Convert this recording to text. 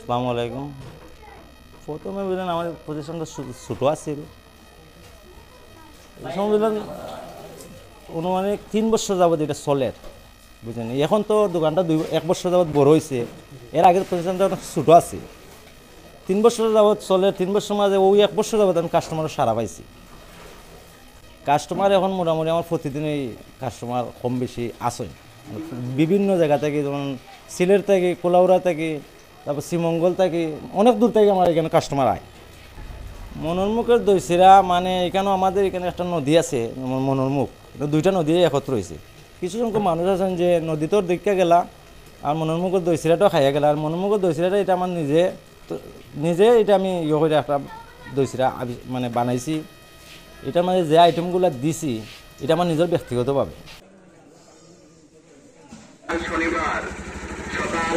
আসসালামু আলাইকুম। প্রথমে বুঝলেন আমাদের প্রতিষ্ঠানটা ছোটো আছিল, এই সময় বুঝলেন অনুমানিক 3 বছর যাবত এটা চলে, বুঝলেন। এখন তো দোকানটা 1 বছর যাবত বড় হয়েছে, এর আগের প্রতিষ্ঠানটা অনেক ছোটো আছে। 3 বছর যাবত চলে, 3 বছর মাঝে ওই 1 বছর যাবত আমি কাস্টমারও সারা পাইছি। কাস্টমার এখন মোটামুটি আমার প্রতিদিনই কাস্টমার কম বেশি আসে, বিভিন্ন জায়গা থেকে, যেমন সিলেট থেকে, কোলাউড়া থেকে, তারপর শ্রীমঙ্গল থেকে, অনেক দূর থেকে আমার এখানে কাস্টমার আয়। মনোরমুখের দই চিরা মানে এখানেও আমাদের এখানে একটা নদী আছে মনোরমুখ, দুইটা নদী একত্র হয়েছে। কিছু সংখ্যক মানুষ আছেন যে নদীতেও দেখতে গেলা আর মনোরমুখের দই চিরাটাও খাইয়া গেলা। আর মনোরমুখের দই চিরাটা এটা আমার নিজে এটা আমি ইয়ে করে একটা দই চিরা মানে বানাইছি। এটার মাঝে যে আইটেমগুলো দিছি এটা আমার নিজের ব্যক্তিগতভাবে। শনিবার সকাল